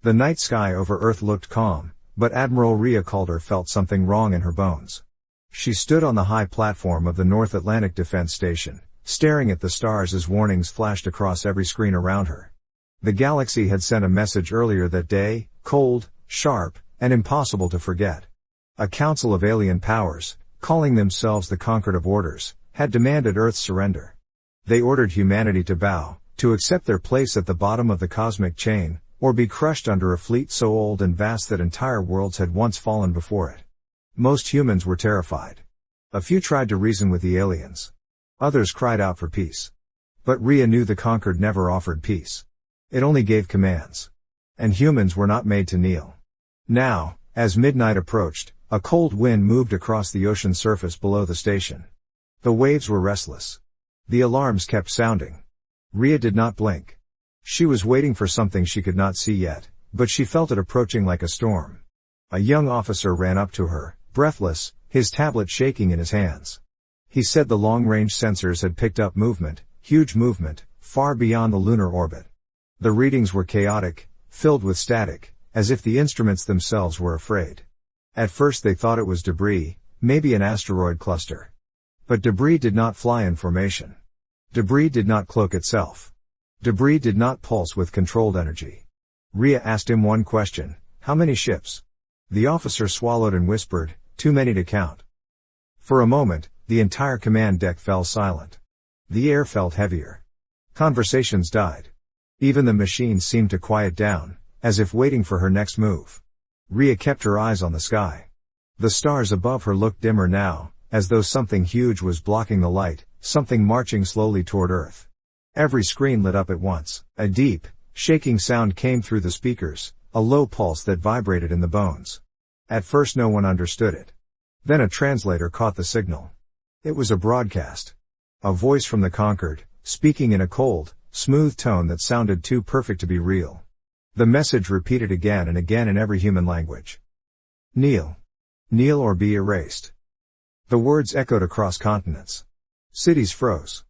The night sky over Earth looked calm, but Admiral Rhea Calder felt something wrong in her bones. She stood on the high platform of the North Atlantic Defense Station, staring at the stars as warnings flashed across every screen around her. The galaxy had sent a message earlier that day, cold, sharp, and impossible to forget. A council of alien powers, calling themselves the Conquered of Orders, had demanded Earth's surrender. They ordered humanity to bow, to accept their place at the bottom of the cosmic chain, or be crushed under a fleet so old and vast that entire worlds had once fallen before it. Most humans were terrified. A few tried to reason with the aliens. Others cried out for peace. But Rhea knew the Conquered never offered peace. It only gave commands. And humans were not made to kneel. Now, as midnight approached, a cold wind moved across the ocean surface below the station. The waves were restless. The alarms kept sounding. Rhea did not blink. She was waiting for something she could not see yet, but she felt it approaching like a storm. A young officer ran up to her, breathless, his tablet shaking in his hands. He said the long-range sensors had picked up movement, huge movement, far beyond the lunar orbit. The readings were chaotic, filled with static, as if the instruments themselves were afraid. At first they thought it was debris, maybe an asteroid cluster. But debris did not fly in formation. Debris did not cloak itself. Debris did not pulse with controlled energy. Rhea asked him one question: how many ships? The officer swallowed and whispered, too many to count. For a moment, the entire command deck fell silent. The air felt heavier. Conversations died. Even the machines seemed to quiet down, as if waiting for her next move. Rhea kept her eyes on the sky. The stars above her looked dimmer now, as though something huge was blocking the light, something marching slowly toward Earth. Every screen lit up at once. A deep, shaking sound came through the speakers, a low pulse that vibrated in the bones. At first no one understood it. Then a translator caught the signal. It was a broadcast. A voice from the Conquered, speaking in a cold, smooth tone that sounded too perfect to be real. The message repeated again and again in every human language. Kneel. Kneel or be erased. The words echoed across continents. Cities froze.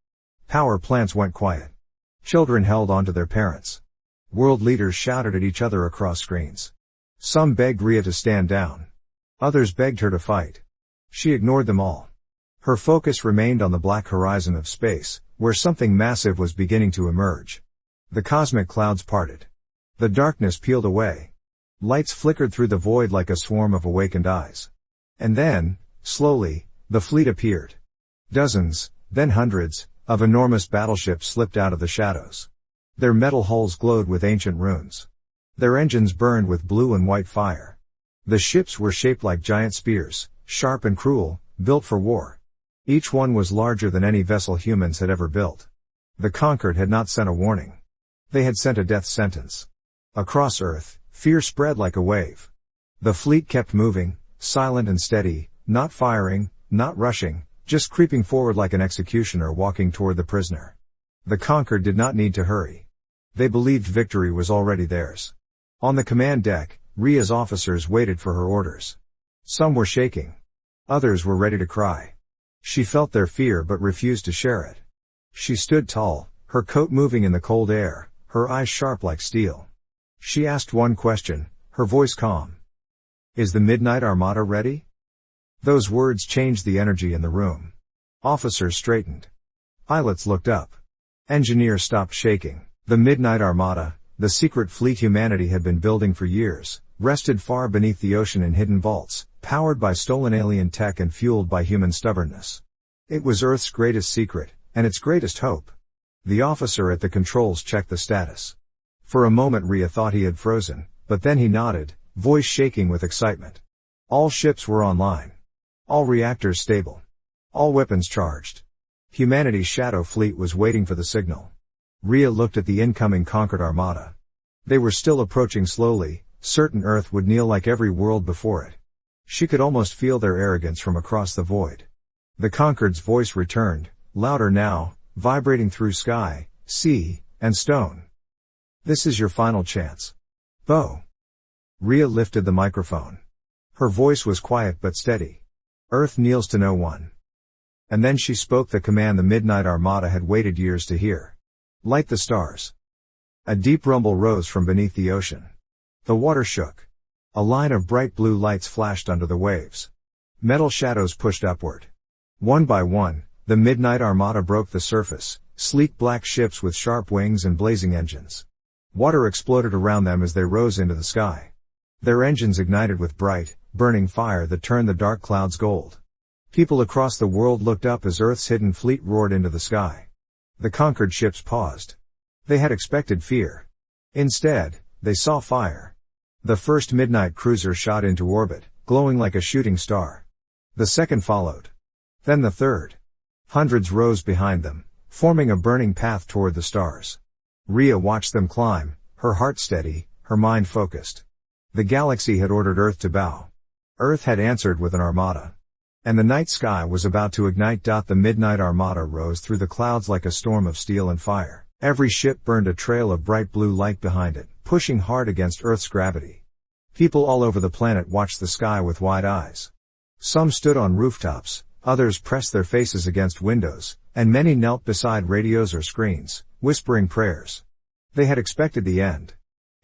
Power plants went quiet. Children held on to their parents. World leaders shouted at each other across screens. Some begged Rhea to stand down. Others begged her to fight. She ignored them all. Her focus remained on the black horizon of space, where something massive was beginning to emerge. The cosmic clouds parted. The darkness peeled away. Lights flickered through the void like a swarm of awakened eyes. And then, slowly, the fleet appeared. Dozens, then hundreds, of enormous battleships slipped out of the shadows. Their metal hulls glowed with ancient runes. Their engines burned with blue and white fire. The ships were shaped like giant spears, sharp and cruel, built for war. Each one was larger than any vessel humans had ever built. The Conquered had not sent a warning. They had sent a death sentence. Across Earth, fear spread like a wave. The fleet kept moving, silent and steady, not firing, not rushing, just creeping forward like an executioner walking toward the prisoner. The Conquered did not need to hurry. They believed victory was already theirs. On the command deck, Rhea's officers waited for her orders. Some were shaking. Others were ready to cry. She felt their fear but refused to share it. She stood tall, her coat moving in the cold air, her eyes sharp like steel. She asked one question, her voice calm. Is the Midnight Armada ready? Those words changed the energy in the room. Officers straightened. Pilots looked up. Engineers stopped shaking. The Midnight Armada, the secret fleet humanity had been building for years, rested far beneath the ocean in hidden vaults, powered by stolen alien tech and fueled by human stubbornness. It was Earth's greatest secret, and its greatest hope. The officer at the controls checked the status. For a moment Rhea thought he had frozen, but then he nodded, voice shaking with excitement. All ships were online. All reactors stable. All weapons charged. Humanity's shadow fleet was waiting for the signal. Rhea looked at the incoming Conquered Armada. They were still approaching slowly, certain Earth would kneel like every world before it. She could almost feel their arrogance from across the void. The Conquered's voice returned, louder now, vibrating through sky, sea, and stone. This is your final chance. Bo. Rhea lifted the microphone. Her voice was quiet but steady. Earth kneels to no one. And then she spoke the command the Midnight Armada had waited years to hear. Light the stars. A deep rumble rose from beneath the ocean. The water shook. A line of bright blue lights flashed under the waves. Metal shadows pushed upward. One by one, the Midnight Armada broke the surface, sleek black ships with sharp wings and blazing engines. Water exploded around them as they rose into the sky. Their engines ignited with bright, burning fire that turned the dark clouds gold. People across the world looked up as Earth's hidden fleet roared into the sky. The conquered ships paused. They had expected fear. Instead, they saw fire. The first midnight cruiser shot into orbit, glowing like a shooting star. The second followed. Then the third. Hundreds rose behind them, forming a burning path toward the stars. Rhea watched them climb, her heart steady, her mind focused. The galaxy had ordered Earth to bow. Earth had answered with an armada. And the night sky was about to ignite. The Midnight Armada rose through the clouds like a storm of steel and fire. Every ship burned a trail of bright blue light behind it, pushing hard against Earth's gravity. People all over the planet watched the sky with wide eyes. Some stood on rooftops, others pressed their faces against windows, and many knelt beside radios or screens, whispering prayers. They had expected the end.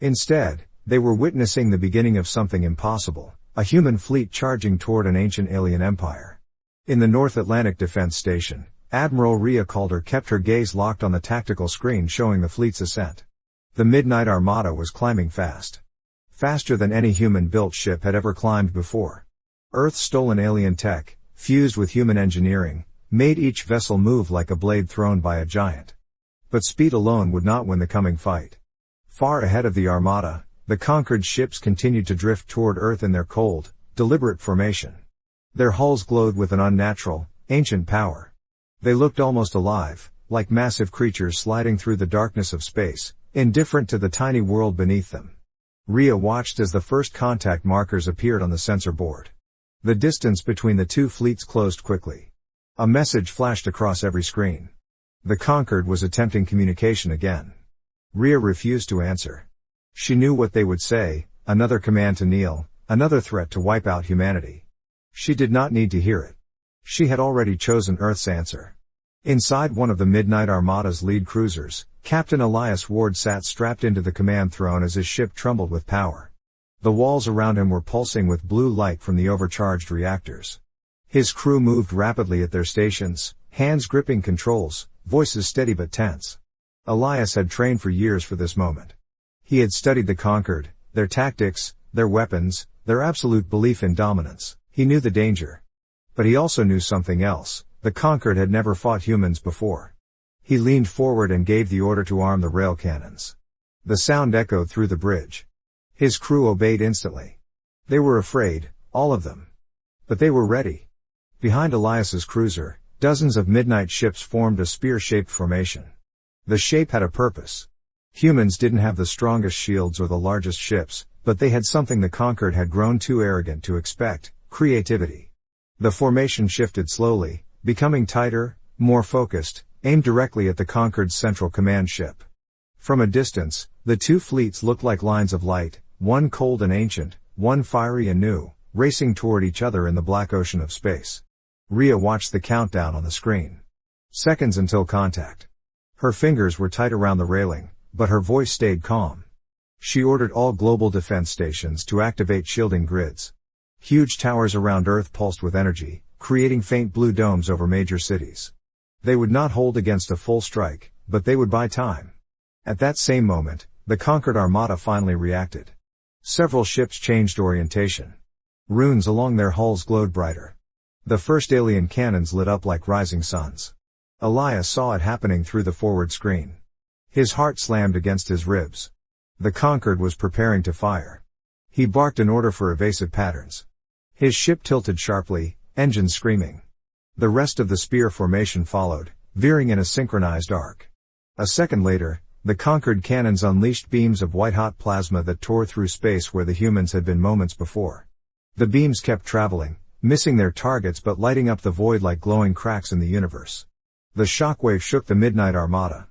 Instead, they were witnessing the beginning of something impossible, a human fleet charging toward an ancient alien empire. In the North Atlantic Defense Station, Admiral Rhea Calder kept her gaze locked on the tactical screen showing the fleet's ascent. The Midnight Armada was climbing fast. Faster than any human-built ship had ever climbed before. Earth's stolen alien tech, fused with human engineering, made each vessel move like a blade thrown by a giant. But speed alone would not win the coming fight. Far ahead of the Armada, the conquered ships continued to drift toward Earth in their cold, deliberate formation. Their hulls glowed with an unnatural, ancient power. They looked almost alive, like massive creatures sliding through the darkness of space, indifferent to the tiny world beneath them. Rhea watched as the first contact markers appeared on the sensor board. The distance between the two fleets closed quickly. A message flashed across every screen. The Conquered was attempting communication again. Rhea refused to answer. She knew what they would say, another command to kneel, another threat to wipe out humanity. She did not need to hear it. She had already chosen Earth's answer. Inside one of the Midnight Armada's lead cruisers, Captain Elias Ward sat strapped into the command throne as his ship trembled with power. The walls around him were pulsing with blue light from the overcharged reactors. His crew moved rapidly at their stations, hands gripping controls, voices steady but tense. Elias had trained for years for this moment. He had studied the Conquered, their tactics, their weapons, their absolute belief in dominance. He knew the danger. But he also knew something else. The Conquered had never fought humans before. He leaned forward and gave the order to arm the rail cannons. The sound echoed through the bridge. His crew obeyed instantly. They were afraid, all of them. But they were ready. Behind Elias's cruiser, dozens of midnight ships formed a spear-shaped formation. The shape had a purpose. Humans didn't have the strongest shields or the largest ships, but they had something the Conquered had grown too arrogant to expect: creativity. The formation shifted slowly, becoming tighter, more focused, aimed directly at the Conquered's central command ship. From a distance, the two fleets looked like lines of light, one cold and ancient, one fiery and new, racing toward each other in the black ocean of space. Rhea watched the countdown on the screen. Seconds until contact. Her fingers were tight around the railing, but her voice stayed calm. She ordered all global defense stations to activate shielding grids. Huge towers around Earth pulsed with energy, creating faint blue domes over major cities. They would not hold against a full strike, but they would buy time. At that same moment, the Conquered Armada finally reacted. Several ships changed orientation. Runes along their hulls glowed brighter. The first alien cannons lit up like rising suns. Elias saw it happening through the forward screen. His heart slammed against his ribs. The Conquered was preparing to fire. He barked an order for evasive patterns. His ship tilted sharply, engines screaming. The rest of the spear formation followed, veering in a synchronized arc. A second later, the Conquered cannons unleashed beams of white-hot plasma that tore through space where the humans had been moments before. The beams kept traveling, missing their targets but lighting up the void like glowing cracks in the universe. The shockwave shook the Midnight Armada.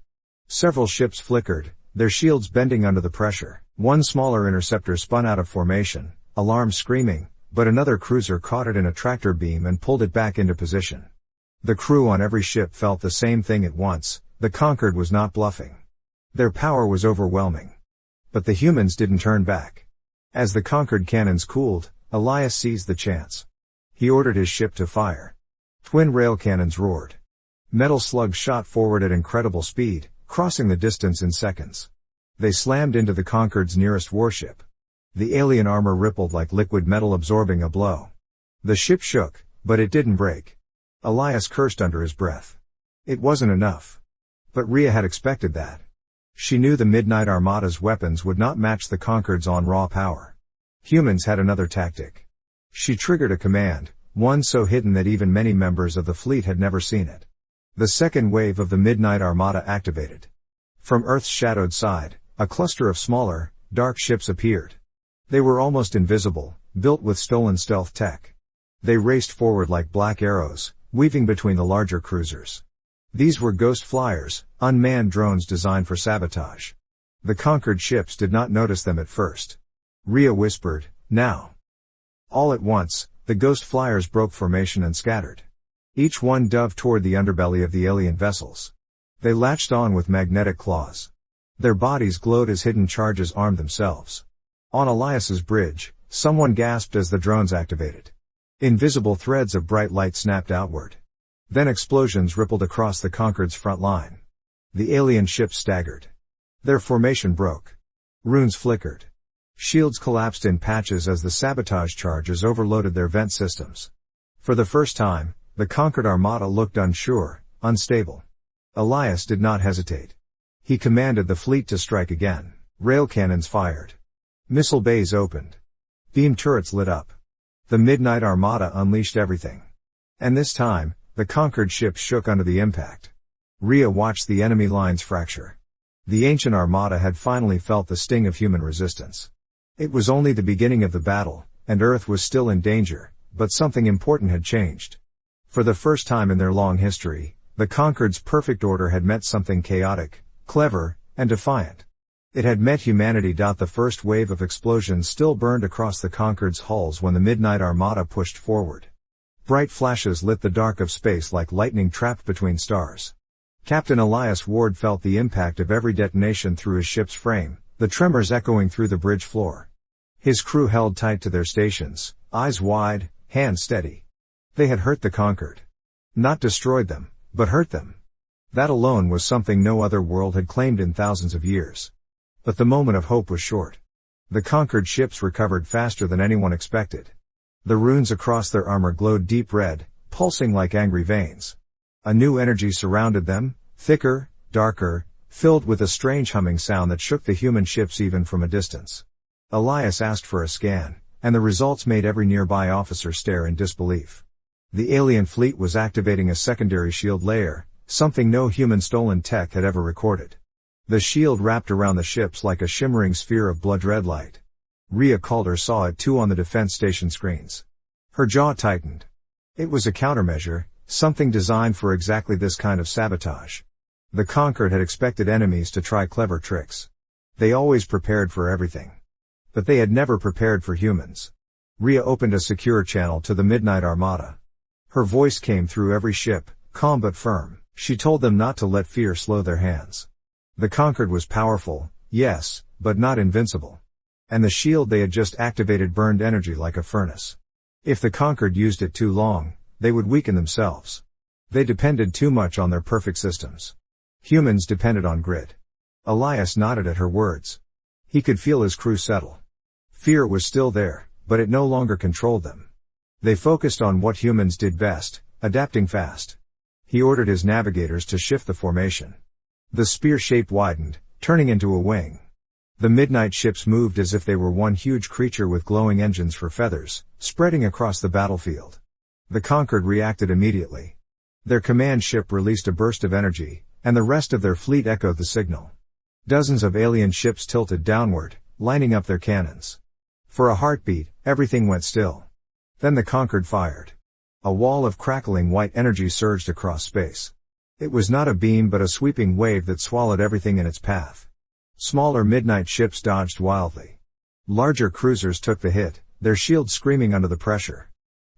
Several ships flickered, their shields bending under the pressure. One smaller interceptor spun out of formation, alarms screaming, but another cruiser caught it in a tractor beam and pulled it back into position. The crew on every ship felt the same thing at once: the Conquered was not bluffing. Their power was overwhelming. But the humans didn't turn back. As the Concord cannons cooled, Elias seized the chance. He ordered his ship to fire. Twin rail cannons roared. Metal slugs shot forward at incredible speed, crossing the distance in seconds. They slammed into the Concord's nearest warship. The alien armor rippled like liquid metal absorbing a blow. The ship shook, but it didn't break. Elias cursed under his breath. It wasn't enough. But Rhea had expected that. She knew the Midnight Armada's weapons would not match the Concord's on raw power. Humans had another tactic. She triggered a command, one so hidden that even many members of the fleet had never seen it. The second wave of the Midnight Armada activated. From Earth's shadowed side, a cluster of smaller, dark ships appeared. They were almost invisible, built with stolen stealth tech. They raced forward like black arrows, weaving between the larger cruisers. These were ghost flyers, unmanned drones designed for sabotage. The Concord ships did not notice them at first. Rhea whispered, "Now." All at once, the ghost flyers broke formation and scattered. Each one dove toward the underbelly of the alien vessels. They latched on with magnetic claws. Their bodies glowed as hidden charges armed themselves. On Elias's bridge, someone gasped as the drones activated. Invisible threads of bright light snapped outward. Then explosions rippled across the Concord's front line. The alien ships staggered. Their formation broke. Runes flickered. Shields collapsed in patches as the sabotage charges overloaded their vent systems. For the first time, the Concord Armada looked unsure, unstable. Elias did not hesitate. He commanded the fleet to strike again. Rail cannons fired. Missile bays opened. Beam turrets lit up. The Midnight Armada unleashed everything. And this time, the Concord ships shook under the impact. Rhea watched the enemy lines fracture. The ancient Armada had finally felt the sting of human resistance. It was only the beginning of the battle, and Earth was still in danger, but something important had changed. For the first time in their long history, the Concord's perfect order had met something chaotic, clever, and defiant. It had met humanity. The first wave of explosions still burned across the Concord's hulls when the Midnight Armada pushed forward. Bright flashes lit the dark of space like lightning trapped between stars. Captain Elias Ward felt the impact of every detonation through his ship's frame, the tremors echoing through the bridge floor. His crew held tight to their stations, eyes wide, hands steady. They had hurt the Concorde. Not destroyed them, but hurt them. That alone was something no other world had claimed in thousands of years. But the moment of hope was short. The Concorde ships recovered faster than anyone expected. The runes across their armor glowed deep red, pulsing like angry veins. A new energy surrounded them, thicker, darker, filled with a strange humming sound that shook the human ships even from a distance. Elias asked for a scan, and the results made every nearby officer stare in disbelief. The alien fleet was activating a secondary shield layer, something no human stolen tech had ever recorded. The shield wrapped around the ships like a shimmering sphere of blood-red light. Rhea Calder saw it too on the defense station screens. Her jaw tightened. It was a countermeasure, something designed for exactly this kind of sabotage. The Concorde had expected enemies to try clever tricks. They always prepared for everything. But they had never prepared for humans. Rhea opened a secure channel to the Midnight Armada. Her voice came through every ship, calm but firm. She told them not to let fear slow their hands. The Concorde was powerful, yes, but not invincible. And the shield they had just activated burned energy like a furnace. If the Concorde used it too long, they would weaken themselves. They depended too much on their perfect systems. Humans depended on grit. Elias nodded at her words. He could feel his crew settle. Fear was still there, but it no longer controlled them. They focused on what humans did best, adapting fast. He ordered his navigators to shift the formation. The spear shape widened, turning into a wing. The midnight ships moved as if they were one huge creature with glowing engines for feathers, spreading across the battlefield. The Concorde reacted immediately. Their command ship released a burst of energy, and the rest of their fleet echoed the signal. Dozens of alien ships tilted downward, lining up their cannons. For a heartbeat, everything went still. Then the Concorde fired. A wall of crackling white energy surged across space. It was not a beam but a sweeping wave that swallowed everything in its path. Smaller midnight ships dodged wildly. Larger cruisers took the hit, their shields screaming under the pressure.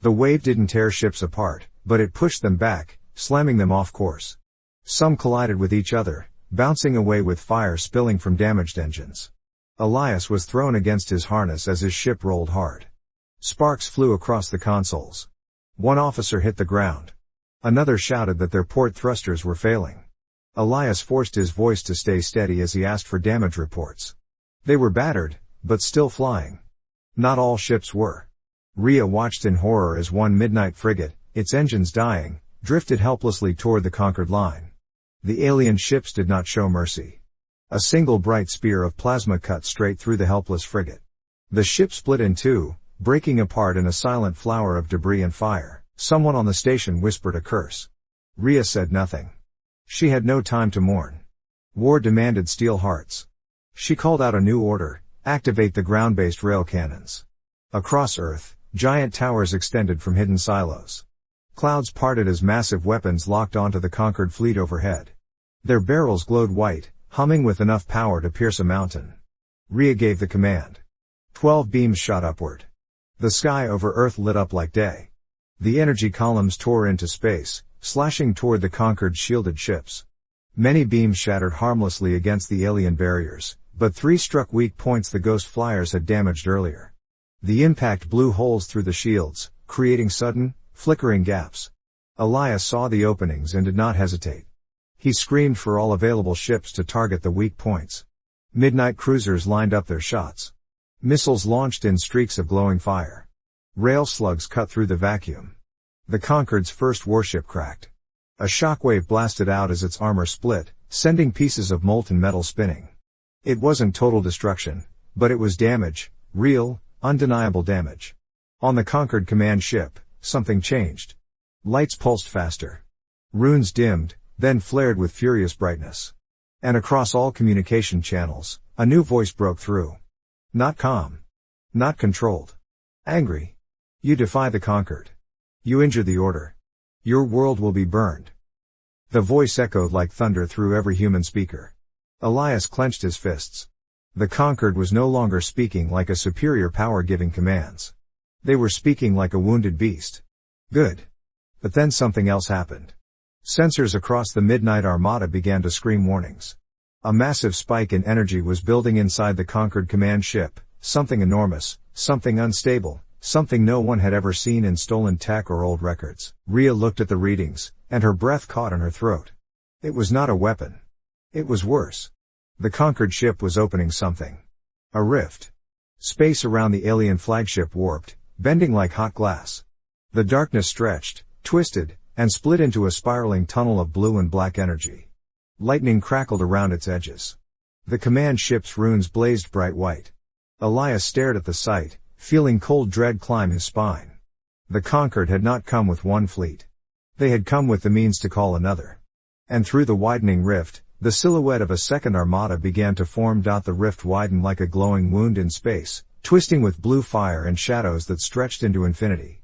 The wave didn't tear ships apart, but it pushed them back, slamming them off course. Some collided with each other, bouncing away with fire spilling from damaged engines. Elias was thrown against his harness as his ship rolled hard. Sparks flew across the consoles. One officer hit the ground. Another shouted that their port thrusters were failing. Elias forced his voice to stay steady as he asked for damage reports. They were battered, but still flying. Not all ships were. Rhea watched in horror as one midnight frigate, its engines dying, drifted helplessly toward the conquered line. The alien ships did not show mercy. A single bright spear of plasma cut straight through the helpless frigate. The ship split in two, breaking apart in a silent flower of debris and fire. Someone on the station whispered a curse. Rhea said nothing. She had no time to mourn. War demanded steel hearts. She called out a new order: activate the ground-based rail cannons. Across Earth, giant towers extended from hidden silos. Clouds parted as massive weapons locked onto the conquered fleet overhead. Their barrels glowed white, humming with enough power to pierce a mountain. Rhea gave the command. 12 beams shot upward. The sky over Earth lit up like day. The energy columns tore into space, slashing toward the conquered shielded ships. Many beams shattered harmlessly against the alien barriers, but 3 struck weak points the ghost flyers had damaged earlier. The impact blew holes through the shields, creating sudden, flickering gaps. Elias saw the openings and did not hesitate. He screamed for all available ships to target the weak points. Midnight cruisers lined up their shots. Missiles launched in streaks of glowing fire. Rail slugs cut through the vacuum. The Conquered's first warship cracked. A shockwave blasted out as its armor split, sending pieces of molten metal spinning. It wasn't total destruction, but it was damage, real, undeniable damage. On the Conquered command ship, something changed. Lights pulsed faster. Runes dimmed, then flared with furious brightness. And across all communication channels, a new voice broke through. Not calm. Not controlled. Angry. You defy the Conquered. You injure the order. Your world will be burned. The voice echoed like thunder through every human speaker. Elias clenched his fists. The Conquered was no longer speaking like a superior power giving commands. They were speaking like a wounded beast. Good. But then something else happened. Sensors across the Midnight Armada began to scream warnings. A massive spike in energy was building inside the Conquered command ship, something enormous, something unstable. Something no one had ever seen in stolen tech or old records. Rhea looked at the readings, and her breath caught in her throat. It was not a weapon. It was worse. The Conquered ship was opening something. A rift. Space around the alien flagship warped, bending like hot glass. The darkness stretched, twisted, and split into a spiraling tunnel of blue and black energy. Lightning crackled around its edges. The command ship's runes blazed bright white. Elias stared at the sight, feeling cold dread climb his spine. The Conquered had not come with one fleet. They had come with the means to call another. And through the widening rift, the silhouette of a second armada began to form. The rift widened like a glowing wound in space, twisting with blue fire and shadows that stretched into infinity.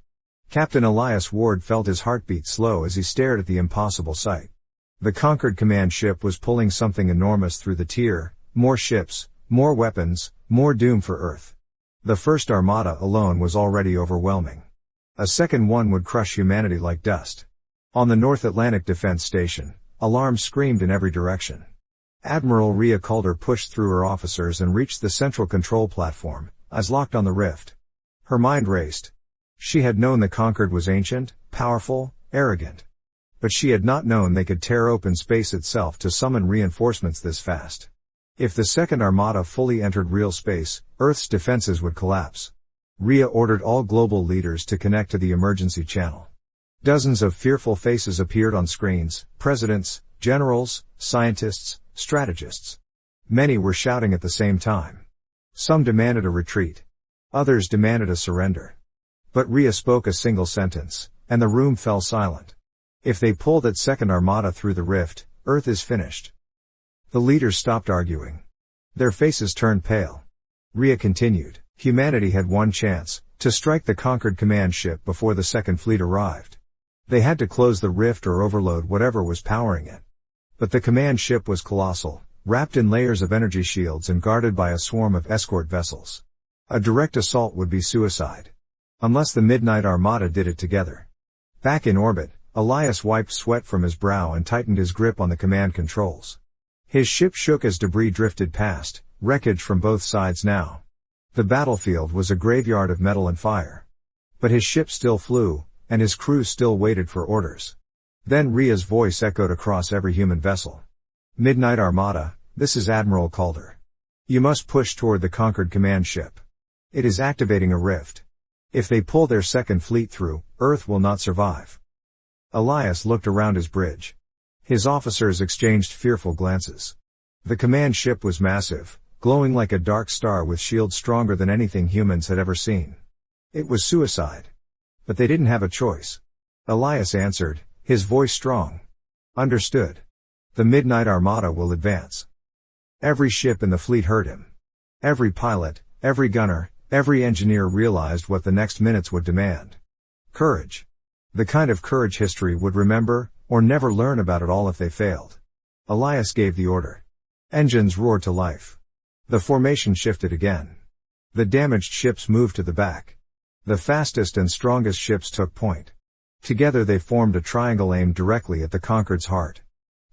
Captain Elias Ward felt his heartbeat slow as he stared at the impossible sight. The Conquered command ship was pulling something enormous through the tier: more ships, more weapons, more doom for Earth. The first armada alone was already overwhelming. A second one would crush humanity like dust. On the North Atlantic Defense Station, alarms screamed in every direction. Admiral Rhea Calder pushed through her officers and reached the central control platform, eyes locked on the rift. Her mind raced. She had known the Conquered was ancient, powerful, arrogant. But she had not known they could tear open space itself to summon reinforcements this fast. If the second armada fully entered real space, Earth's defenses would collapse. Rhea ordered all global leaders to connect to the emergency channel. Dozens of fearful faces appeared on screens: presidents, generals, scientists, strategists. Many were shouting at the same time. Some demanded a retreat. Others demanded a surrender. But Rhea spoke a single sentence, and the room fell silent. If they pull that second armada through the rift, Earth is finished. The leaders stopped arguing. Their faces turned pale. Rhea continued. Humanity had one chance, to strike the Conquered command ship before the second fleet arrived. They had to close the rift or overload whatever was powering it. But the command ship was colossal, wrapped in layers of energy shields and guarded by a swarm of escort vessels. A direct assault would be suicide. Unless the Midnight Armada did it together. Back in orbit, Elias wiped sweat from his brow and tightened his grip on the command controls. His ship shook as debris drifted past, wreckage from both sides now. The battlefield was a graveyard of metal and fire. But his ship still flew, and his crew still waited for orders. Then Rhea's voice echoed across every human vessel. "Midnight Armada, this is Admiral Calder. You must push toward the conquered command ship. It is activating a rift. If they pull their second fleet through, Earth will not survive." Elias looked around his bridge. His officers exchanged fearful glances. The command ship was massive, glowing like a dark star with shields stronger than anything humans had ever seen. It was suicide. But they didn't have a choice. Elias answered, his voice strong. "Understood. The Midnight Armada will advance." Every ship in the fleet heard him. Every pilot, every gunner, every engineer realized what the next minutes would demand. Courage. The kind of courage history would remember, or never learn about at all if they failed. Elias gave the order. Engines roared to life. The formation shifted again. The damaged ships moved to the back. The fastest and strongest ships took point. Together they formed a triangle aimed directly at the conquered's heart.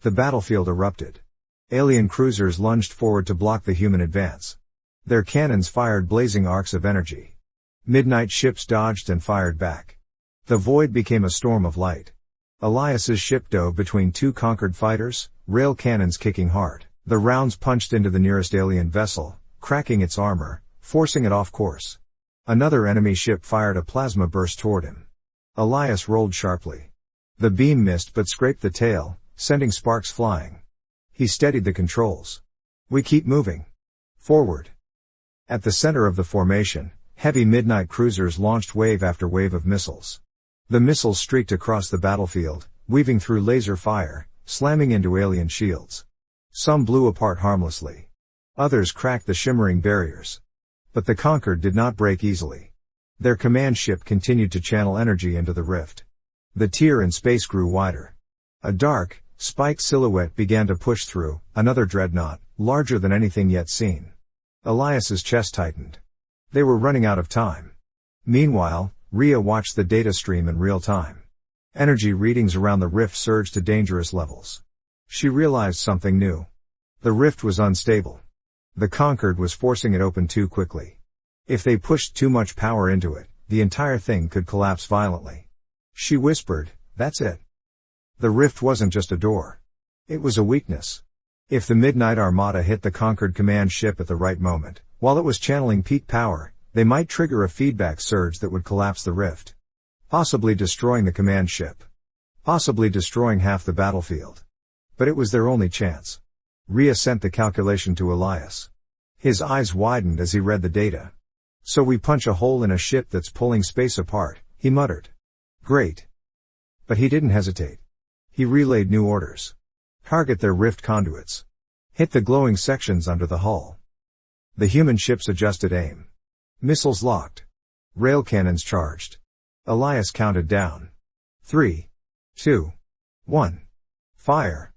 The battlefield erupted. Alien cruisers lunged forward to block the human advance. Their cannons fired blazing arcs of energy. Midnight ships dodged and fired back. The void became a storm of light. Elias's ship dove between two conquered fighters, rail cannons kicking hard. The rounds punched into the nearest alien vessel, cracking its armor, forcing it off course. Another enemy ship fired a plasma burst toward him. Elias rolled sharply. The beam missed but scraped the tail, sending sparks flying. He steadied the controls. "We keep moving. Forward." At the center of the formation, heavy midnight cruisers launched wave after wave of missiles. The missiles streaked across the battlefield, weaving through laser fire, slamming into alien shields. Some blew apart harmlessly. Others cracked the shimmering barriers. But the conquered did not break easily. Their command ship continued to channel energy into the rift. The tear in space grew wider. A dark, spiked silhouette began to push through, another dreadnought, larger than anything yet seen. Elias's chest tightened. They were running out of time. Meanwhile, Rhea watched the data stream in real time. Energy readings around the rift surged to dangerous levels. She realized something new. The rift was unstable. The conquered was forcing it open too quickly. If they pushed too much power into it, the entire thing could collapse violently. She whispered, "That's it." The rift wasn't just a door. It was a weakness. If the Midnight Armada hit the conquered command ship at the right moment, while it was channeling peak power, they might trigger a feedback surge that would collapse the rift. Possibly destroying the command ship. Possibly destroying half the battlefield. But it was their only chance. Rhea sent the calculation to Elias. His eyes widened as he read the data. "So we punch a hole in a ship that's pulling space apart," he muttered. "Great." But he didn't hesitate. He relayed new orders. Target their rift conduits. Hit the glowing sections under the hull. The human ships adjusted aim. Missiles locked. Rail cannons charged. Elias counted down. 3, 2, 1. Fire.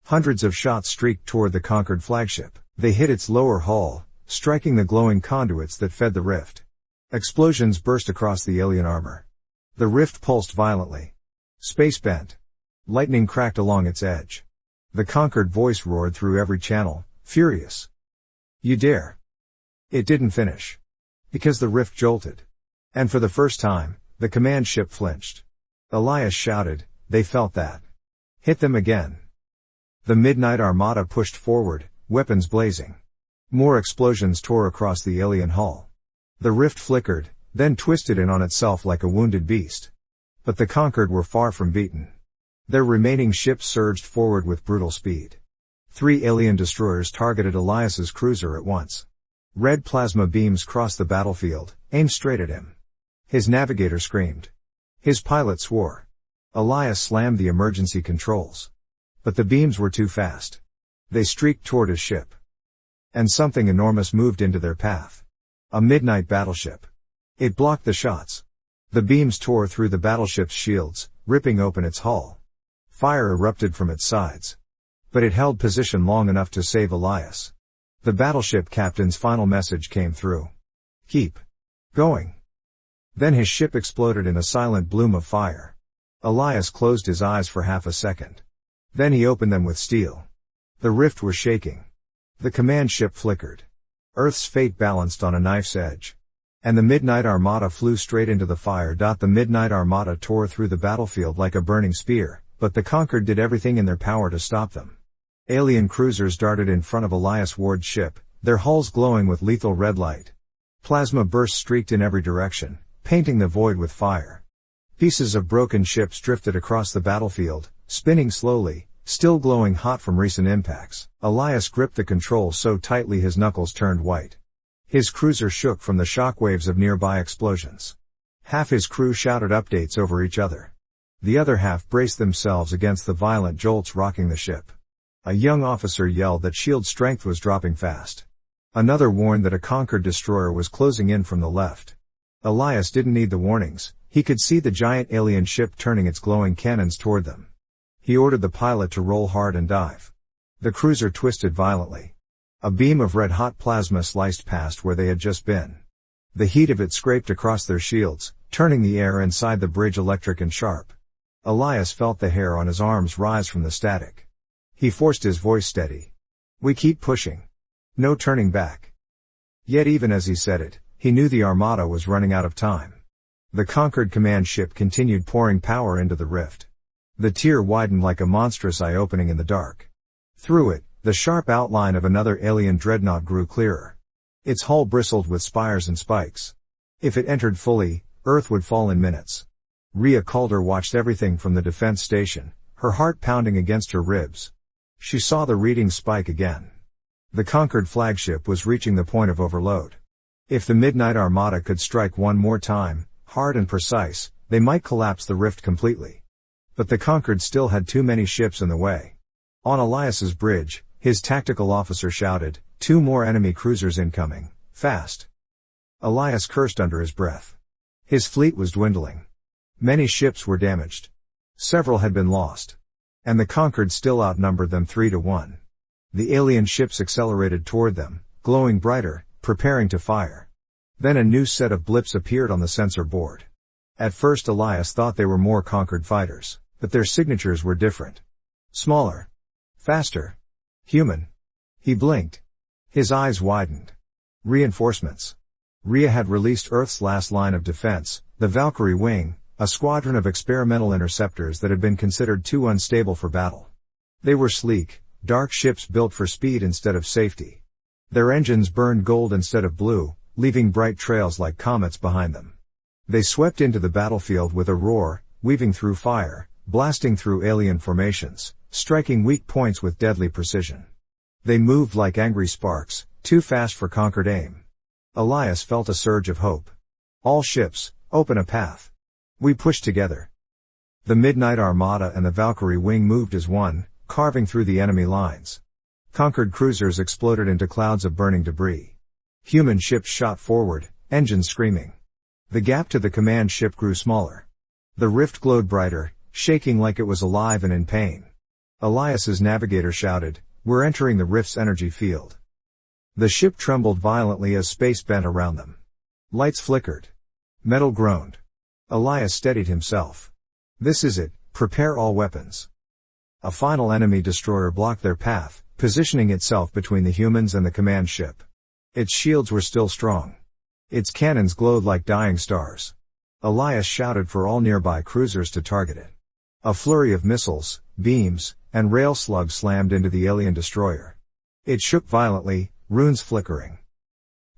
Hundreds of shots streaked toward the conquered flagship. They hit its lower hull, striking the glowing conduits that fed the rift. Explosions burst across the alien armor. The rift pulsed violently. Space bent. Lightning cracked along its edge. The conquered voice roared through every channel, furious. "You dare." It didn't finish. Because the rift jolted. And for the first time, the command ship flinched. Elias shouted, "They felt that. Hit them again." The Midnight Armada pushed forward, weapons blazing. More explosions tore across the alien hull. The rift flickered, then twisted in on itself like a wounded beast. But the conquered were far from beaten. Their remaining ships surged forward with brutal speed. 3 alien destroyers targeted Elias's cruiser at once. Red plasma beams crossed the battlefield, aimed straight at him. His navigator screamed. His pilot swore. Elias slammed the emergency controls. But the beams were too fast. They streaked toward his ship. And something enormous moved into their path. A midnight battleship. It blocked the shots. The beams tore through the battleship's shields, ripping open its hull. Fire erupted from its sides. But it held position long enough to save Elias. The battleship captain's final message came through. "Keep going." Then his ship exploded in a silent bloom of fire. Elias closed his eyes for half a second. Then he opened them with steel. The rift was shaking. The command ship flickered. Earth's fate balanced on a knife's edge. And the Midnight Armada flew straight into the fire. The Midnight Armada tore through the battlefield like a burning spear, but the Conquered did everything in their power to stop them. Alien cruisers darted in front of Elias Ward's ship, their hulls glowing with lethal red light. Plasma bursts streaked in every direction, painting the void with fire. Pieces of broken ships drifted across the battlefield, spinning slowly, still glowing hot from recent impacts. Elias gripped the controls so tightly his knuckles turned white. His cruiser shook from the shockwaves of nearby explosions. Half his crew shouted updates over each other. The other half braced themselves against the violent jolts rocking the ship. A young officer yelled that shield strength was dropping fast. Another warned that a Conquered destroyer was closing in from the left. Elias didn't need the warnings, he could see the giant alien ship turning its glowing cannons toward them. He ordered the pilot to roll hard and dive. The cruiser twisted violently. A beam of red-hot plasma sliced past where they had just been. The heat of it scraped across their shields, turning the air inside the bridge electric and sharp. Elias felt the hair on his arms rise from the static. He forced his voice steady. "We keep pushing. No turning back." Yet even as he said it, he knew the Armada was running out of time. The Conquered command ship continued pouring power into the rift. The tear widened like a monstrous eye opening in the dark. Through it, the sharp outline of another alien dreadnought grew clearer. Its hull bristled with spires and spikes. If it entered fully, Earth would fall in minutes. Rhea Calder watched everything from the defense station, her heart pounding against her ribs. She saw the reading spike again. The Conquered flagship was reaching the point of overload. If the Midnight Armada could strike one more time, hard and precise, they might collapse the rift completely. But the Conquered still had too many ships in the way. On Elias's bridge, his tactical officer shouted, "2 more enemy cruisers incoming, fast." Elias cursed under his breath. His fleet was dwindling. Many ships were damaged. Several had been lost. And the Conquered still outnumbered them 3-1. The alien ships accelerated toward them, glowing brighter, preparing to fire. Then a new set of blips appeared on the sensor board. At first Elias thought they were more Conquered fighters, but their signatures were different. Smaller. Faster. Human. He blinked. His eyes widened. Reinforcements. Rhea had released Earth's last line of defense, the Valkyrie Wing, a squadron of experimental interceptors that had been considered too unstable for battle. They were sleek, dark ships built for speed instead of safety. Their engines burned gold instead of blue, leaving bright trails like comets behind them. They swept into the battlefield with a roar, weaving through fire, blasting through alien formations, striking weak points with deadly precision. They moved like angry sparks, too fast for Conquered aim. Elias felt a surge of hope. "All ships, open a path. We push together." The Midnight Armada and the Valkyrie Wing moved as one, carving through the enemy lines. Conquered cruisers exploded into clouds of burning debris. Human ships shot forward, engines screaming. The gap to the command ship grew smaller. The rift glowed brighter, shaking like it was alive and in pain. Elias's navigator shouted, "We're entering the rift's energy field." The ship trembled violently as space bent around them. Lights flickered. Metal groaned. Elias steadied himself. "This is it, prepare all weapons." A final enemy destroyer blocked their path, positioning itself between the humans and the command ship. Its shields were still strong. Its cannons glowed like dying stars. Elias shouted for all nearby cruisers to target it. A flurry of missiles, beams, and rail slugs slammed into the alien destroyer. It shook violently, runes flickering.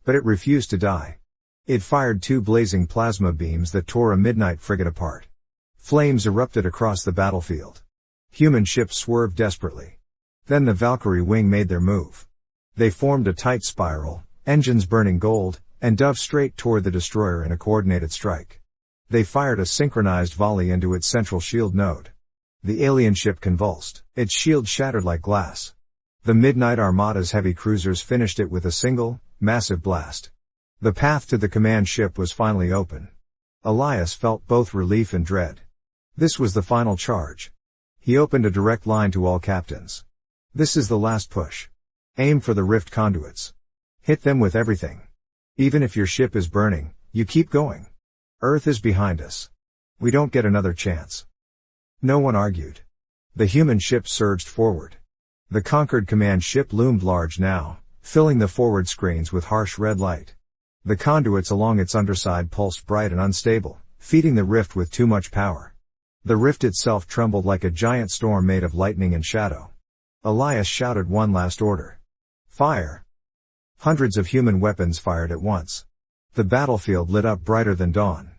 But it refused to die. It fired 2 blazing plasma beams that tore a midnight frigate apart. Flames erupted across the battlefield. Human ships swerved desperately. Then the Valkyrie Wing made their move. They formed a tight spiral, engines burning gold, and dove straight toward the destroyer in a coordinated strike. They fired a synchronized volley into its central shield node. The alien ship convulsed, its shield shattered like glass. The Midnight Armada's heavy cruisers finished it with a single, massive blast. The path to the command ship was finally open. Elias felt both relief and dread. This was the final charge. He opened a direct line to all captains. "This is the last push. Aim for the rift conduits. Hit them with everything. Even if your ship is burning, you keep going. Earth is behind us. We don't get another chance." No one argued. The human ship surged forward. The conquered command ship loomed large now, filling the forward screens with harsh red light. The conduits along its underside pulsed bright and unstable, feeding the rift with too much power. The rift itself trembled like a giant storm made of lightning and shadow. Elias shouted one last order. Fire! Hundreds of human weapons fired at once. The battlefield lit up brighter than dawn.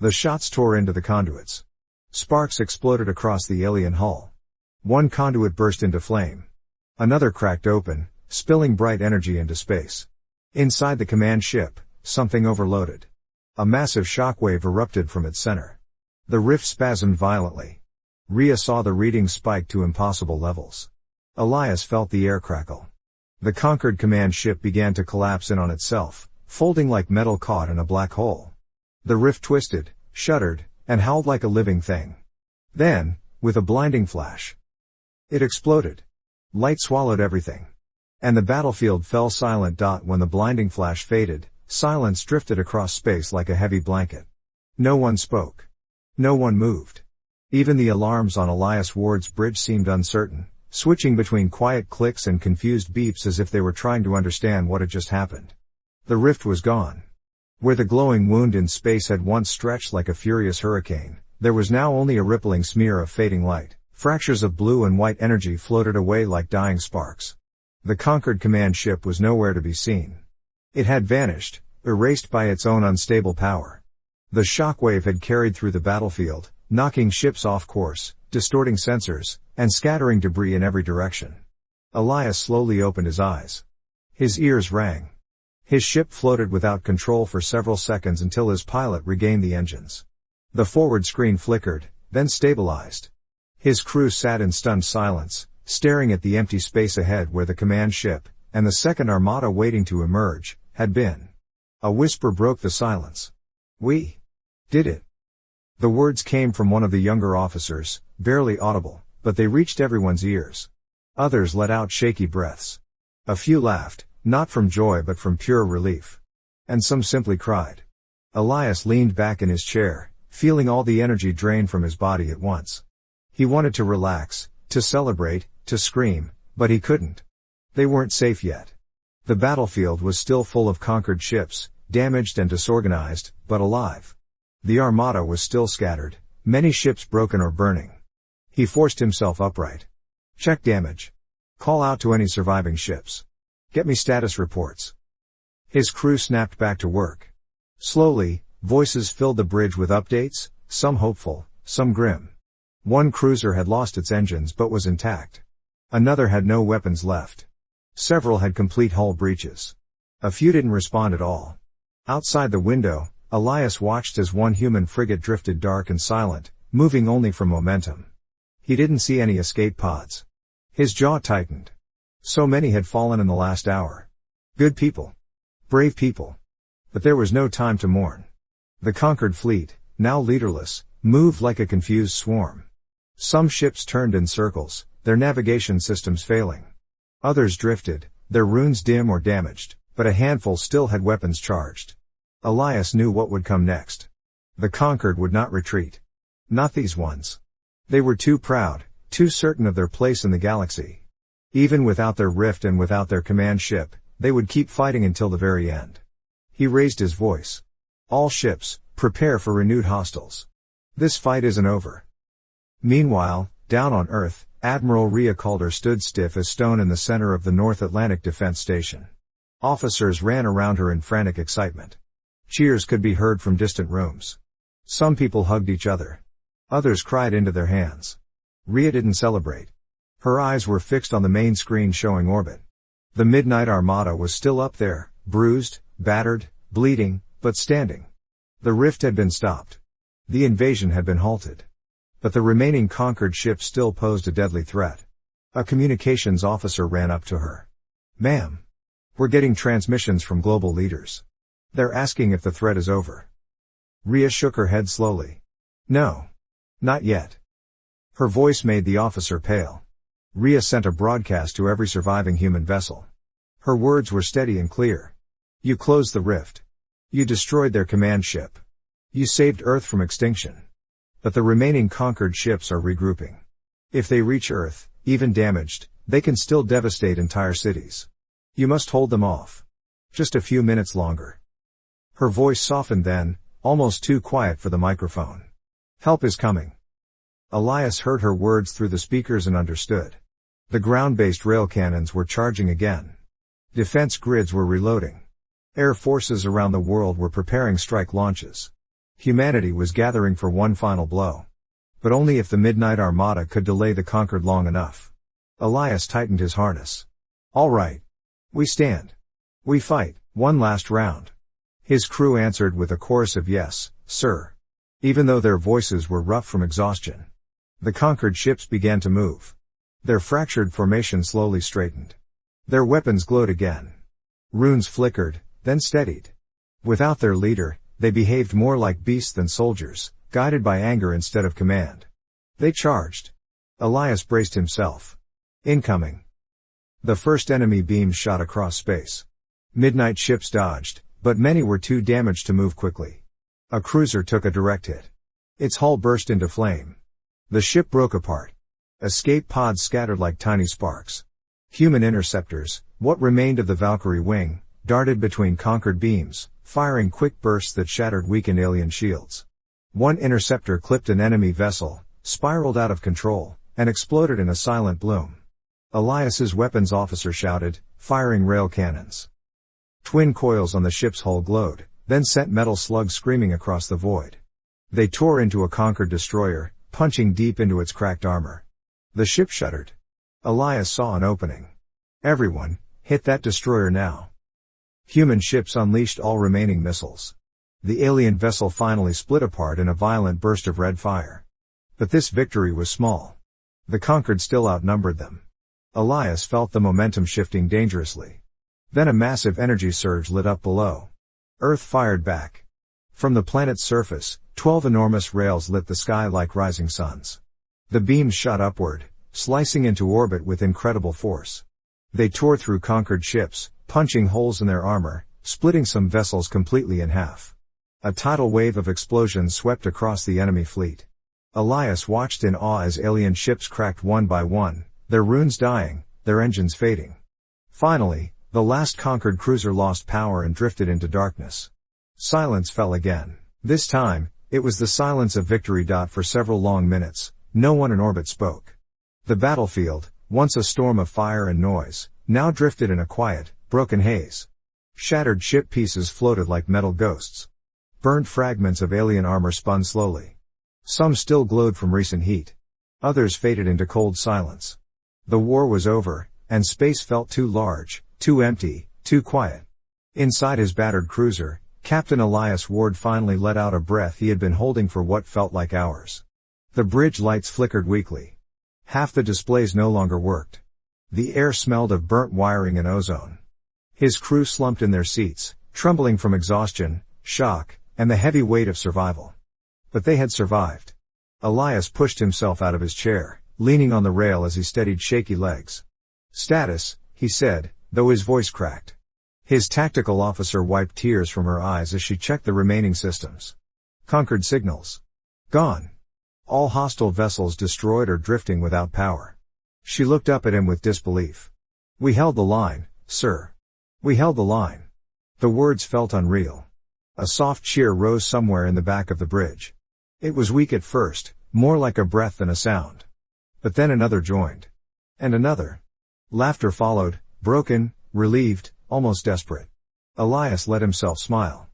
The shots tore into the conduits. Sparks exploded across the alien hull. One conduit burst into flame. Another cracked open, spilling bright energy into space. Inside the command ship, something overloaded. A massive shockwave erupted from its center. The rift spasmed violently. Rhea saw the readings spike to impossible levels. Elias felt the air crackle. The conquered command ship began to collapse in on itself, folding like metal caught in a black hole. The rift twisted, shuddered, and howled like a living thing. Then, with a blinding flash, it exploded. Light swallowed everything. And the battlefield fell silent. When the blinding flash faded, silence drifted across space like a heavy blanket. No one spoke. No one moved. Even the alarms on Elias Ward's bridge seemed uncertain, switching between quiet clicks and confused beeps as if they were trying to understand what had just happened. The rift was gone. Where the glowing wound in space had once stretched like a furious hurricane, there was now only a rippling smear of fading light. Fractures of blue and white energy floated away like dying sparks. The conquered command ship was nowhere to be seen. It had vanished, erased by its own unstable power. The shockwave had carried through the battlefield, knocking ships off course, distorting sensors, and scattering debris in every direction. Elias slowly opened his eyes. His ears rang. His ship floated without control for several seconds until his pilot regained the engines. The forward screen flickered, then stabilized. His crew sat in stunned silence, staring at the empty space ahead where the command ship, and the second armada waiting to emerge, had been. A whisper broke the silence. We did it. The words came from one of the younger officers, barely audible, but they reached everyone's ears. Others let out shaky breaths. A few laughed, not from joy but from pure relief. And some simply cried. Elias leaned back in his chair, feeling all the energy drained from his body at once. He wanted to relax, to celebrate, to scream, but he couldn't. They weren't safe yet. The battlefield was still full of conquered ships, damaged and disorganized, but alive. The Armada was still scattered, many ships broken or burning. He forced himself upright. Check damage. Call out to any surviving ships. Get me status reports. His crew snapped back to work. Slowly, voices filled the bridge with updates, some hopeful, some grim. One cruiser had lost its engines but was intact. Another had no weapons left. Several had complete hull breaches. A few didn't respond at all. Outside the window, Elias watched as one human frigate drifted dark and silent, moving only from momentum. He didn't see any escape pods. His jaw tightened. So many had fallen in the last hour. Good people. Brave people. But there was no time to mourn. The conquered fleet, now leaderless, moved like a confused swarm. Some ships turned in circles, their navigation systems failing. Others drifted, their runes dim or damaged, but a handful still had weapons charged. Elias knew what would come next. The conquered would not retreat. Not these ones. They were too proud, too certain of their place in the galaxy. Even without their rift and without their command ship, they would keep fighting until the very end. He raised his voice. All ships, prepare for renewed hostiles. This fight isn't over. Meanwhile, down on Earth, Admiral Rhea Calder stood stiff as stone in the center of the North Atlantic Defense Station. Officers ran around her in frantic excitement. Cheers could be heard from distant rooms. Some people hugged each other. Others cried into their hands. Rhea didn't celebrate. Her eyes were fixed on the main screen showing orbit. The Midnight Armada was still up there, bruised, battered, bleeding, but standing. The rift had been stopped. The invasion had been halted. But the remaining conquered ships still posed a deadly threat. A communications officer ran up to her. "Ma'am. We're getting transmissions from global leaders. They're asking if the threat is over." Rhea shook her head slowly. "No. Not yet." Her voice made the officer pale. Rhea sent a broadcast to every surviving human vessel. Her words were steady and clear. "You closed the rift. You destroyed their command ship. You saved Earth from extinction. But the remaining conquered ships are regrouping. If they reach Earth, even damaged, They can still devastate entire cities. You must hold them off. Just a few minutes longer. Her voice softened then, almost too quiet for the microphone. Help is coming. Elias heard her words through the speakers and understood. The ground-based rail cannons were charging again. Defense grids were reloading. Air forces around the world were preparing strike launches. Humanity was gathering for one final blow. But only if the Midnight Armada could delay the conquered long enough. Elias tightened his harness. All right. We stand. We fight, one last round. His crew answered with a chorus of yes, sir. Even though their voices were rough from exhaustion. The conquered ships began to move. Their fractured formation slowly straightened. Their weapons glowed again. Runes flickered, then steadied. Without their leader, they behaved more like beasts than soldiers, guided by anger instead of command. They charged. Elias braced himself. Incoming. The first enemy beams shot across space. Midnight ships dodged, but many were too damaged to move quickly. A cruiser took a direct hit. Its hull burst into flame. The ship broke apart. Escape pods scattered like tiny sparks. Human interceptors, what remained of the Valkyrie wing, darted between conquered beams, firing quick bursts that shattered weakened alien shields. One interceptor clipped an enemy vessel, spiraled out of control, and exploded in a silent bloom. Elias's weapons officer shouted, firing rail cannons. Twin coils on the ship's hull glowed, then sent metal slugs screaming across the void. They tore into a conquered destroyer, punching deep into its cracked armor. The ship shuddered. Elias saw an opening. Everyone, hit that destroyer now. Human ships unleashed all remaining missiles. The alien vessel finally split apart in a violent burst of red fire. But this victory was small. The conquered still outnumbered them. Elias felt the momentum shifting dangerously. Then a massive energy surge lit up below. Earth fired back. From the planet's surface, 12 enormous rails lit the sky like rising suns. The beams shot upward, slicing into orbit with incredible force. They tore through conquered ships, punching holes in their armor, splitting some vessels completely in half. A tidal wave of explosions swept across the enemy fleet. Elias watched in awe as alien ships cracked one by one, their runes dying, their engines fading. Finally, the last conquered cruiser lost power and drifted into darkness. Silence fell again. This time, it was the silence of victory. For several long minutes, no one in orbit spoke. The battlefield, once a storm of fire and noise, now drifted in a quiet, broken haze. Shattered ship pieces floated like metal ghosts. Burnt fragments of alien armor spun slowly. Some still glowed from recent heat. Others faded into cold silence. The war was over, and space felt too large, too empty, too quiet. Inside his battered cruiser, Captain Elias Ward finally let out a breath he had been holding for what felt like hours. The bridge lights flickered weakly. Half the displays no longer worked. The air smelled of burnt wiring and ozone. His crew slumped in their seats, trembling from exhaustion, shock, and the heavy weight of survival. But they had survived. Elias pushed himself out of his chair, leaning on the rail as he steadied shaky legs. Status, he said, though his voice cracked. His tactical officer wiped tears from her eyes as she checked the remaining systems. Conquered signals. Gone. All hostile vessels destroyed or drifting without power. She looked up at him with disbelief. We held the line, sir. We held the line. The words felt unreal. A soft cheer rose somewhere in the back of the bridge. It was weak at first, more like a breath than a sound. But then another joined. And another. Laughter followed, broken, relieved, almost desperate. Elias let himself smile.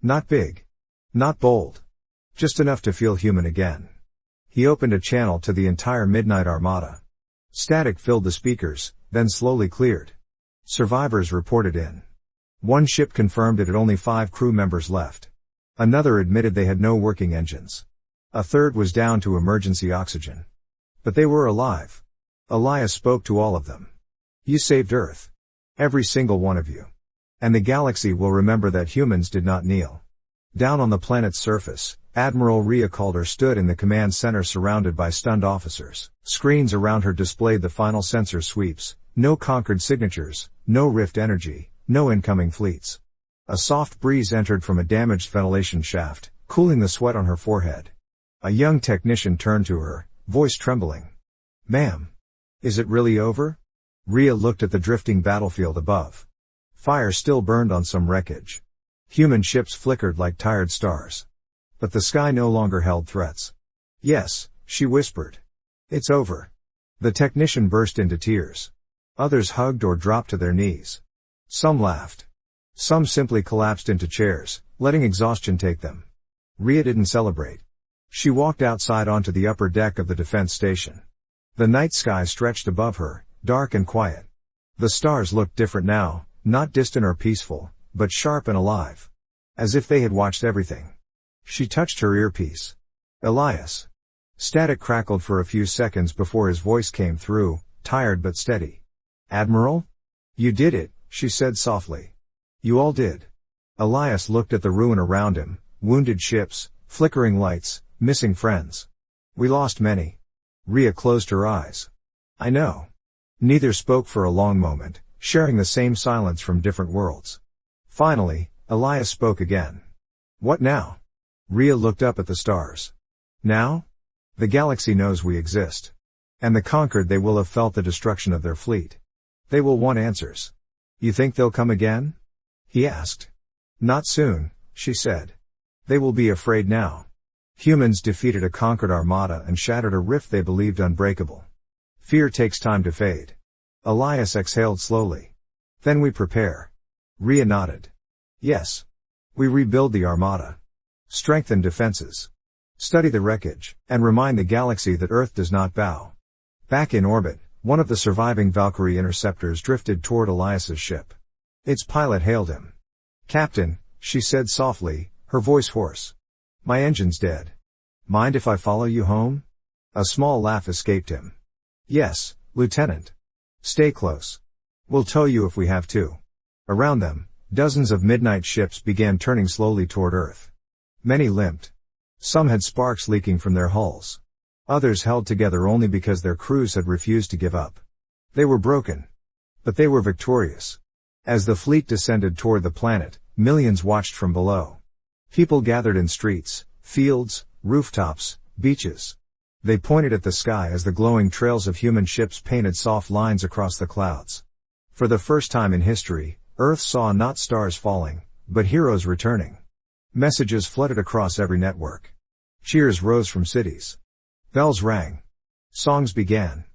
Not big. Not bold. Just enough to feel human again. He opened a channel to the entire Midnight Armada. Static filled the speakers, then slowly cleared. Survivors reported in. One ship confirmed it had only 5 crew members left. Another admitted they had no working engines. A third was down to emergency oxygen. But they were alive. Elias spoke to all of them. You saved Earth. Every single one of you. And the galaxy will remember that humans did not kneel. Down on the planet's surface, Admiral Rhea Calder stood in the command center surrounded by stunned officers. Screens around her displayed the final sensor sweeps, no conquered signatures, no rift energy, no incoming fleets. A soft breeze entered from a damaged ventilation shaft, cooling the sweat on her forehead. A young technician turned to her, voice trembling. Ma'am. Is it really over? Rhea looked at the drifting battlefield above. Fire still burned on some wreckage. Human ships flickered like tired stars. But the sky no longer held threats. Yes, she whispered. It's over. The technician burst into tears. Others hugged or dropped to their knees. Some laughed. Some simply collapsed into chairs, letting exhaustion take them. Rhea didn't celebrate. She walked outside onto the upper deck of the defense station. The night sky stretched above her, dark and quiet. The stars looked different now, not distant or peaceful, but sharp and alive. As if they had watched everything. She touched her earpiece. Elias. Static crackled for a few seconds before his voice came through, tired but steady. Admiral? You did it, she said softly. You all did. Elias looked at the ruin around him, wounded ships, flickering lights, missing friends. We lost many. Rhea closed her eyes. I know. Neither spoke for a long moment, sharing the same silence from different worlds. Finally, Elias spoke again. What now? Rhea looked up at the stars. Now? The galaxy knows we exist. And the conquered they will have felt the destruction of their fleet. They will want answers. You think they'll come again? He asked. Not soon, she said. They will be afraid now. Humans defeated a conquered armada and shattered a rift they believed unbreakable. Fear takes time to fade. Elias exhaled slowly. Then we prepare. Rhea nodded. Yes. We rebuild the armada. Strengthen defenses. Study the wreckage, and remind the galaxy that Earth does not bow. Back in orbit, one of the surviving Valkyrie interceptors drifted toward Elias's ship. Its pilot hailed him. Captain, she said softly, her voice hoarse. My engine's dead. Mind if I follow you home? A small laugh escaped him. Yes, Lieutenant. Stay close. We'll tow you if we have to. Around them, dozens of midnight ships began turning slowly toward Earth. Many limped. Some had sparks leaking from their hulls. Others held together only because their crews had refused to give up. They were broken. But they were victorious. As the fleet descended toward the planet, millions watched from below. People gathered in streets, fields, rooftops, beaches. They pointed at the sky as the glowing trails of human ships painted soft lines across the clouds. For the first time in history, Earth saw not stars falling, but heroes returning. Messages flooded across every network. Cheers rose from cities. Bells rang. Songs began.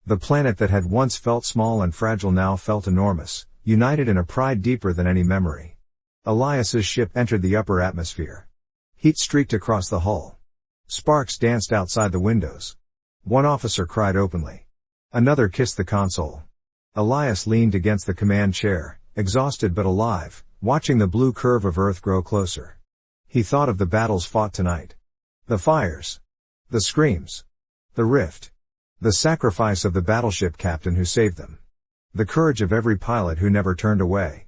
The planet that had once felt small and fragile now felt enormous, united in a pride deeper than any memory. Elias's ship entered the upper atmosphere. Heat streaked across the hull. Sparks danced outside the windows. One officer cried openly. Another kissed the console. Elias leaned against the command chair, exhausted but alive, watching the blue curve of Earth grow closer. He thought of the battles fought tonight. The fires. The screams. The rift. The sacrifice of the battleship captain who saved them. The courage of every pilot who never turned away.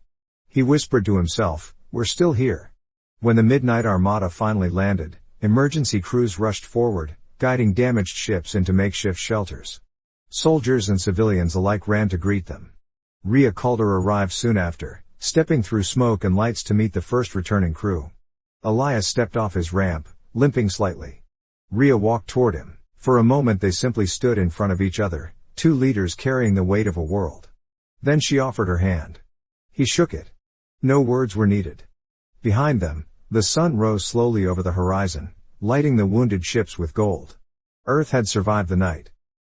He whispered to himself, we're still here. When the midnight armada finally landed, emergency crews rushed forward, guiding damaged ships into makeshift shelters. Soldiers and civilians alike ran to greet them. Rhea Calder arrived soon after, stepping through smoke and lights to meet the first returning crew. Elias stepped off his ramp, limping slightly. Rhea walked toward him. For a moment they simply stood in front of each other, two leaders carrying the weight of a world. Then she offered her hand. He shook it. No words were needed. Behind them, the sun rose slowly over the horizon, lighting the wounded ships with gold. Earth had survived the night.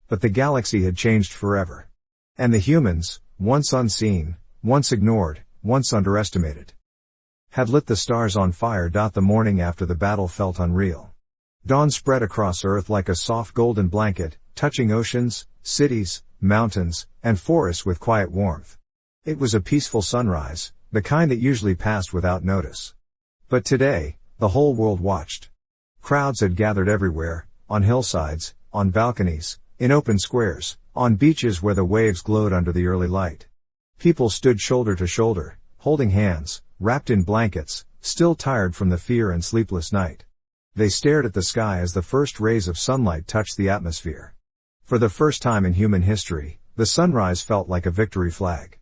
But the galaxy had changed forever. And the humans, once unseen, once ignored, once underestimated, had lit the stars on fire. The morning after the battle felt unreal. Dawn spread across Earth like a soft golden blanket, touching oceans, cities, mountains, and forests with quiet warmth. It was a peaceful sunrise, the kind that usually passed without notice. But today, the whole world watched. Crowds had gathered everywhere, on hillsides, on balconies, in open squares, on beaches where the waves glowed under the early light. People stood shoulder to shoulder, holding hands, wrapped in blankets, still tired from the fear and sleepless night. They stared at the sky as the first rays of sunlight touched the atmosphere. For the first time in human history, the sunrise felt like a victory flag.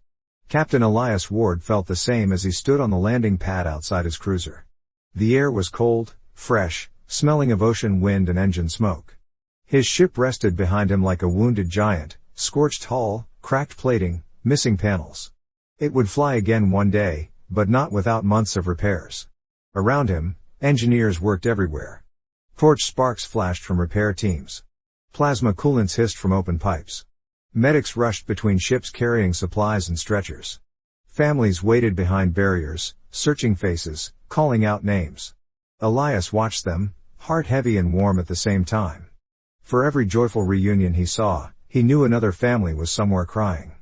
Captain Elias Ward felt the same as he stood on the landing pad outside his cruiser. The air was cold, fresh, smelling of ocean wind and engine smoke. His ship rested behind him like a wounded giant, scorched hull, cracked plating, missing panels. It would fly again one day, but not without months of repairs. Around him, engineers worked everywhere. Torch sparks flashed from repair teams. Plasma coolants hissed from open pipes. Medics rushed between ships carrying supplies and stretchers. Families waited behind barriers, searching faces, calling out names. Elias watched them, heart heavy and warm at the same time. For every joyful reunion he saw, he knew another family was somewhere crying.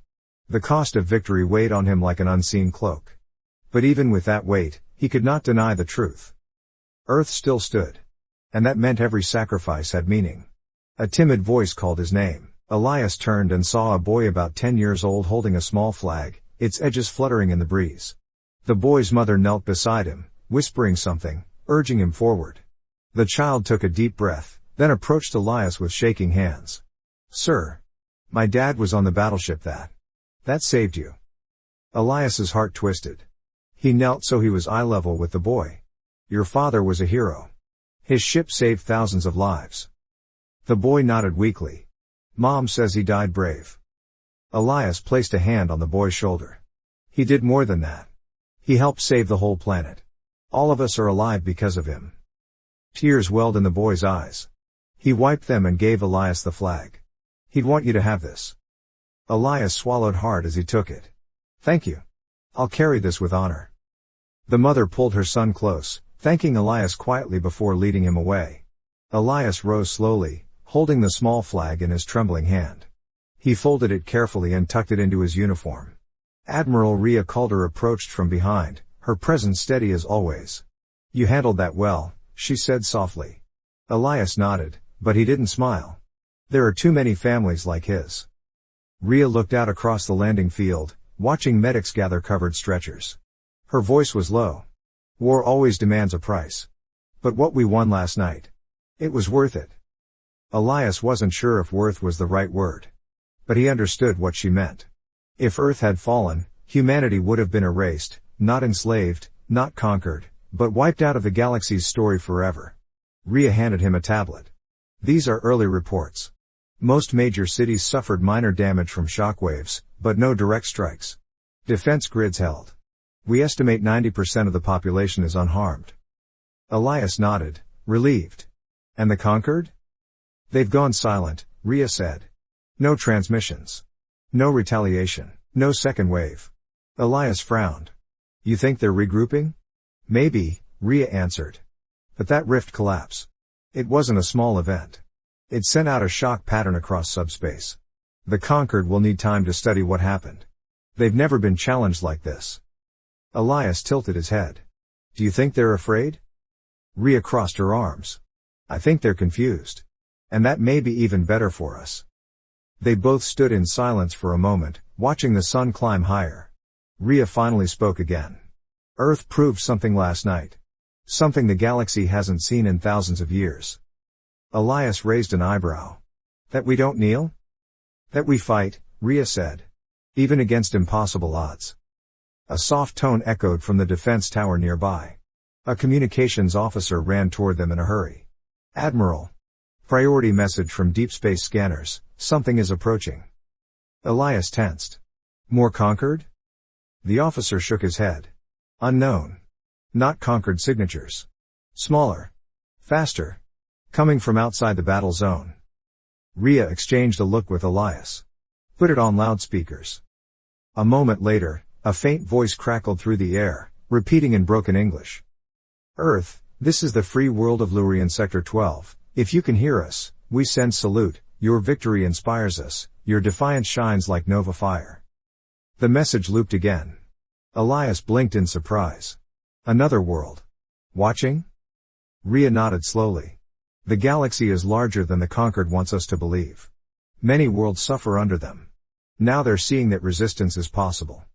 The cost of victory weighed on him like an unseen cloak. But even with that weight, he could not deny the truth. Earth still stood. And that meant every sacrifice had meaning. A timid voice called his name. Elias turned and saw a boy about 10 years old holding a small flag, its edges fluttering in the breeze. The boy's mother knelt beside him, whispering something, urging him forward. The child took a deep breath, then approached Elias with shaking hands. "Sir. My dad was on the battleship that saved you." Elias's heart twisted. He knelt so he was eye level with the boy. "Your father was a hero. His ship saved thousands of lives." The boy nodded weakly. "Mom says he died brave." Elias placed a hand on the boy's shoulder. "He did more than that. He helped save the whole planet. All of us are alive because of him." Tears welled in the boy's eyes. He wiped them and gave Elias the flag. "He'd want you to have this." Elias swallowed hard as he took it. "Thank you. I'll carry this with honor." The mother pulled her son close, thanking Elias quietly before leading him away. Elias rose slowly, holding the small flag in his trembling hand. He folded it carefully and tucked it into his uniform. Admiral Rhea Calder approached from behind, her presence steady as always. "You handled that well," she said softly. Elias nodded, but he didn't smile. There are too many families like his. Rhea looked out across the landing field, watching medics gather covered stretchers. Her voice was low. "War always demands a price. But what we won last night. It was worth it." Elias wasn't sure if worth was the right word. But he understood what she meant. If Earth had fallen, humanity would have been erased, not enslaved, not conquered, but wiped out of the galaxy's story forever. Rhea handed him a tablet. "These are early reports. Most major cities suffered minor damage from shockwaves, but no direct strikes. Defense grids held. We estimate 90% of the population is unharmed." Elias nodded, relieved. "And the conquered?" "They've gone silent," Rhea said. "No transmissions. No retaliation. No second wave." Elias frowned. "You think they're regrouping?" "Maybe," Rhea answered. "But that rift collapse. It wasn't a small event. It sent out a shock pattern across subspace. The conquered will need time to study what happened. They've never been challenged like this." Elias tilted his head. "Do you think they're afraid?" Rhea crossed her arms. "I think they're confused. And that may be even better for us." They both stood in silence for a moment, watching the sun climb higher. Rhea finally spoke again. "Earth proved something last night. Something the galaxy hasn't seen in thousands of years." Elias raised an eyebrow. "That we don't kneel?" "That we fight," Rhea said. "Even against impossible odds." A soft tone echoed from the defense tower nearby. A communications officer ran toward them in a hurry. "Admiral. Priority message from deep space scanners, something is approaching." Elias tensed. "More conquered?" The officer shook his head. "Unknown. Not conquered signatures. Smaller. Faster. Coming from outside the battle zone." Rhea exchanged a look with Elias. "Put it on loudspeakers." A moment later, a faint voice crackled through the air, repeating in broken English. "Earth, this is the free world of Lurian Sector 12. If you can hear us, we send salute. Your victory inspires us, your defiance shines like nova fire." The message looped again. Elias blinked in surprise. "Another world. Watching?" Rhea nodded slowly. "The galaxy is larger than the conquered wants us to believe. Many worlds suffer under them. Now they're seeing that resistance is possible."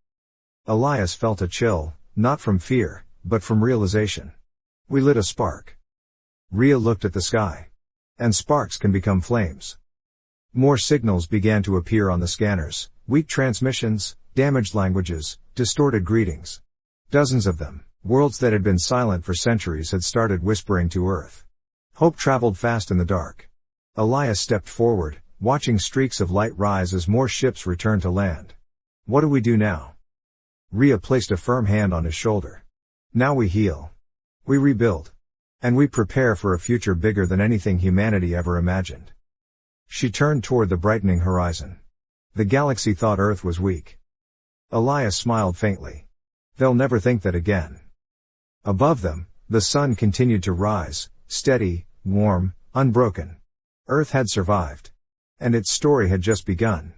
Elias felt a chill, not from fear, but from realization. "We lit a spark." Rhea looked at the sky. "And sparks can become flames." More signals began to appear on the scanners, weak transmissions, damaged languages, distorted greetings. Dozens of them, worlds that had been silent for centuries had started whispering to Earth. Hope traveled fast in the dark. Elias stepped forward, watching streaks of light rise as more ships return to land. What do we do now? Rhea placed a firm hand on his shoulder. Now we heal. We rebuild. And we prepare for a future bigger than anything humanity ever imagined. She turned toward the brightening horizon. The galaxy thought Earth was weak. Elias smiled faintly. They'll never think that again. Above them, the sun continued to rise, steady, warm, unbroken. Earth had survived. And its story had just begun.